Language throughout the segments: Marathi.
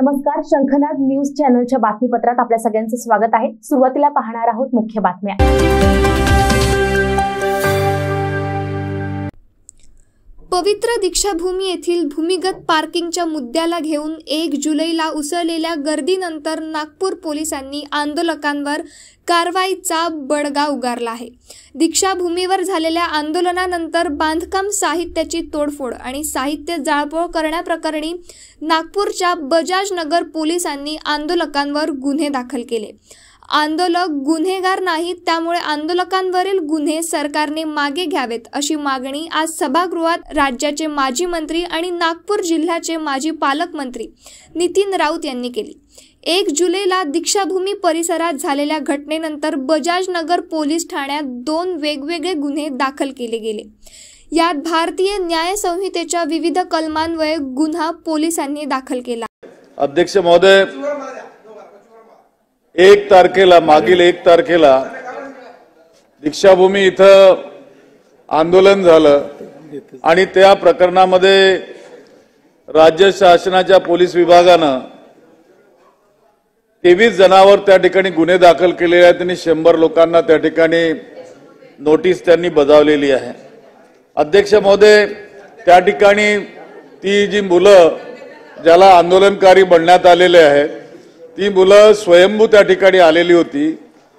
नमस्कार, शंखनाद न्यूज चॅनलच्या बातमीपत्रात आपल्या सगळ्यांचं स्वागत आहे। सुरुवातीला पाहणार आहोत मुख्य बातम्या। पवित्र दीक्षाभूमी येथील भूमिगत पार्किंगच्या मुद्द्याला घेऊन 1 जुलैला उसळलेल्या गर्दीनंतर नागपूर पोलिसांनी आंदोलकांवर कारवाईचा बडगा उगारला आहे। दीक्षाभूमीवर झालेल्या आंदोलनानंतर बांधकाम साहित्याची तोडफोड आणि साहित्य जाळपोळ करण्याप्रकरणी नागपूरच्या बजाज नगर पोलिसांनी आंदोलकांवर गुन्हे दाखल केले। आंदोलक गुन्हेगार नाहीत, त्यामुळे आंदोलकांवरील गुन्हे सरकारने मागे घ्यावेत अशी मागणी आज सभागृहात राज्याचे माजी मंत्री आणि नागपूर जिल्ह्याचे माजी पालकमंत्री नितीन राऊत यांनी केली। 1 जुलैला दीक्षाभूमी परिसरात झालेल्या घटनेनंतर बजाज नगर पोलीस ठाण्यात 2 वेगवेगळे गुन्हे दाखल केले गेले। यात भारतीय न्याय संहितेच्या विविध कलमांन्वये गुन्हा पोलिसांनी दाखल केला। अध्यक्ष महोदय, 1 तारखेला मागील 1 तारखेला दीक्षाभूमी इथं आंदोलन झालं आणि त्या प्रकरणामध्ये राज्य शासनाच्या पोलीस विभागानं 23 जणांवर त्या ठिकाणी गुन्हे दाखल केलेले आहेत आणि 100 लोकांना त्या ठिकाणी नोटीस त्यांनी बजावलेली आहे। अध्यक्ष महोदय, त्या ठिकाणी ती जी मुलं ज्याला आंदोलनकारी बनण्यात आलेले आहेत ती मुलं स्वयंभू त्या ठिकाणी आलेली होती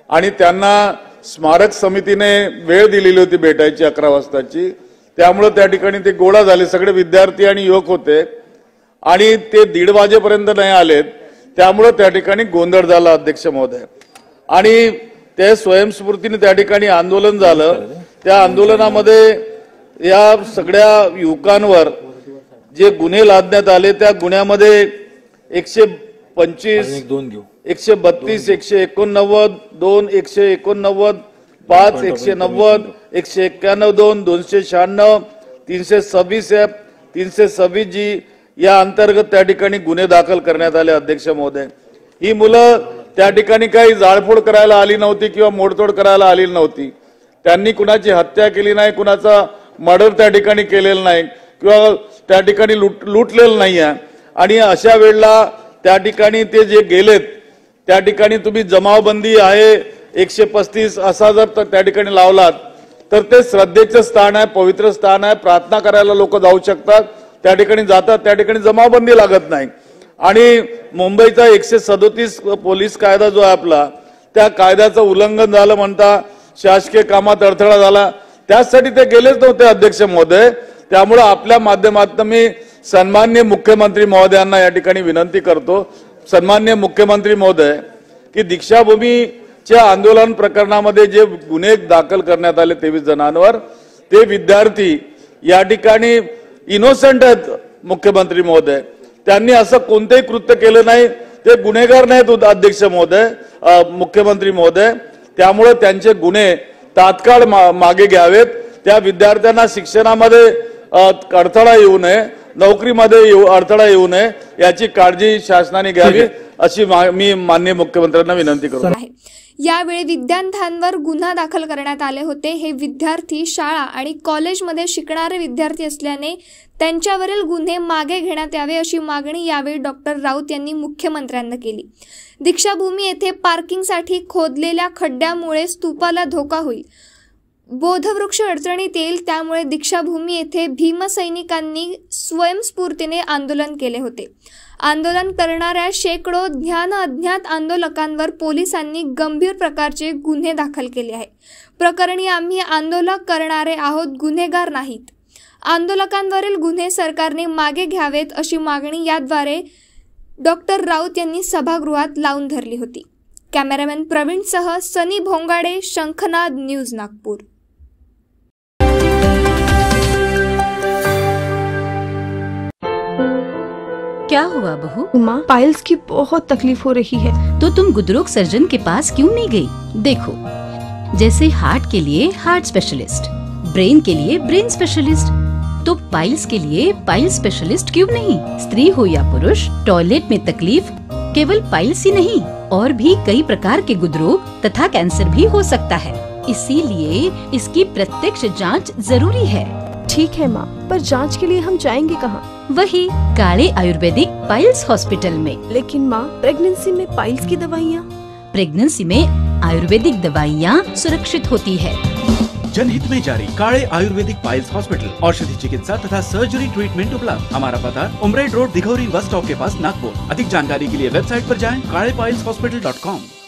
आणि त्यांना स्मारक समितीने वेळ दिलेली होती भेटायची 11 वाजताची। त्यामुळे त्या ठिकाणी ते गोळा झाले, सगळे विद्यार्थी आणि युवक होते आणि ते 1:30 वाजेपर्यंत नाही आलेत, त्यामुळे त्या ठिकाणी गोंधळ झाला अध्यक्ष महोदय। आणि ते स्वयंस्फूर्तीने त्या ठिकाणी आंदोलन झालं। त्या आंदोलनामध्ये या सगळ्या युवकांवर जे गुन्हे लादण्यात आले त्या गुन्ह्यामध्ये 125, 132, 189, 2, 189, 5, 190, 191, 2, 296, 326F, 326G या अंतर्गत त्या ठिकाणी गुन्हे दाखल करण्यात आले। अध्यक्ष महोदय, ही मुलं त्या ठिकाणी काही जाळपोळ करायला आली नव्हती किंवा मोडतोड करायला आली नव्हती। त्यांनी कुणाची हत्या केली नाही, कुणाचा मर्डर त्या ठिकाणी केलेला नाही किंवा त्या ठिकाणी लुटलेलं नाही आहे। आणि अशा वेळेला त्या ठिकाणी ते जे गेलेत त्या ठिकाणी तुम्ही जमावबंदी आहे 135 असा जर त्या ठिकाणी लावलात तर ते श्रद्धेचं स्थान आहे, पवित्र स्थान आहे, प्रार्थना करायला लोक जाऊ शकतात, त्या ठिकाणी जातात, त्या ठिकाणी जमावबंदी लागत नाही। आणि मुंबईचा 137 पोलीस कायदा जो आहे आपला, त्या कायद्याचं उल्लंघन झालं म्हणता शासकीय कामात अडथळा झाला, त्यासाठी ते गेलेच नव्हते अध्यक्ष महोदय। त्यामुळे आपल्या माध्यमातून मी सन्माननीय मुख्यमंत्री महोदयांना या ठिकाणी विनंती करतो, सन्माननीय मुख्यमंत्री महोदय, की दीक्षाभूमीच्या आंदोलन प्रकरणामध्ये जे गुन्हे दाखल करण्यात आले 23 जणांवर, ते विद्यार्थी या ठिकाणी इनोसेंट आहेत मुख्यमंत्री महोदय। त्यांनी असं कोणतेही कृत्य केलं नाही, ते गुन्हेगार नाहीत अध्यक्ष महोदय, मुख्यमंत्री महोदय। त्यामुळे त्यांचे गुन्हे तात्काळ मागे घ्यावेत। त्या विद्यार्थ्यांना शिक्षणामध्ये अडथळा येऊ नये, नोकरीमध्ये अडथळा येऊ नये याची काळजी शासनाने घ्यावी अशी मी माननीय मुख्यमंत्र्यांना विनंती करतो। यावेळी विद्यार्थ्यांवर गुन्हा दाखल करण्यात आले होते। हे विद्यार्थी शाळा आणि कॉलेजमध्ये शिकणारे विद्यार्थी असल्याने त्यांच्यावरील गुन्हे मागे घेण्यात यावे अशी मागणी यावेळी डॉक्टर राऊत यांनी मुख्यमंत्र्यांना केली। दीक्षाभूमी येथे पार्किंगसाठी खोदलेल्या खड्ड्यामुळे स्तूपाला धोका होईल, बोधवृक्ष अडचणीत येईल, त्यामुळे दीक्षाभूमी येथे भीमसैनिकांनी स्वयंस्फूर्तीने आंदोलन केले होते। आंदोलन करणाऱ्या शेकडो ज्ञान अज्ञात आंदोलकांवर पोलिसांनी गंभीर प्रकारचे गुन्हे दाखल केले आहे। प्रकरणी आम्ही आंदोलन करणारे आहोत, गुन्हेगार नाहीत। आंदोलकांवरील गुन्हे सरकारने मागे घ्यावेत अशी मागणी याद्वारे डॉक्टर राऊत यांनी सभागृहात लावून धरली होती। कॅमेरामॅन प्रवीणसह सनी भोंगाडे, शंखनाद न्यूज, नागपूर। क्या हुआ बहू? माँ, पाइल्स की बहुत तकलीफ हो रही है। तो तुम गुदरोग सर्जन के पास क्यों नहीं गई? देखो, जैसे हार्ट के लिए हार्ट स्पेशलिस्ट, ब्रेन के लिए ब्रेन स्पेशलिस्ट, तो पाइल्स के लिए पाइल्स स्पेशलिस्ट क्यों नहीं? स्त्री हो या पुरुष, टॉयलेट में तकलीफ केवल पाइल्स ही नहीं और भी कई प्रकार के गुदरोग तथा कैंसर भी हो सकता है, इसीलिए इसकी प्रत्यक्ष जांच जरूरी है। ठीक है माँ, पर जांच के लिए हम जाएंगे कहाँ? वही काले आयुर्वेदिक पाइल्स हॉस्पिटल में। लेकिन माँ, प्रेगनेंसी में पाइल्स की दवाइयाँ? प्रेगनेंसी में आयुर्वेदिक दवाइयाँ सुरक्षित होती है। जनहित में जारी। काळे आयुर्वेदिक पाइल्स हॉस्पिटल, औषधि चिकित्सा तथा सर्जरी ट्रीटमेंट उपलब्ध। हमारा पता उमरेड रोड, दिघौरी बस स्टॉप के पास, नागपुर। अधिक जानकारी के लिए वेबसाइट पर जाएं kaalepailshospital.com।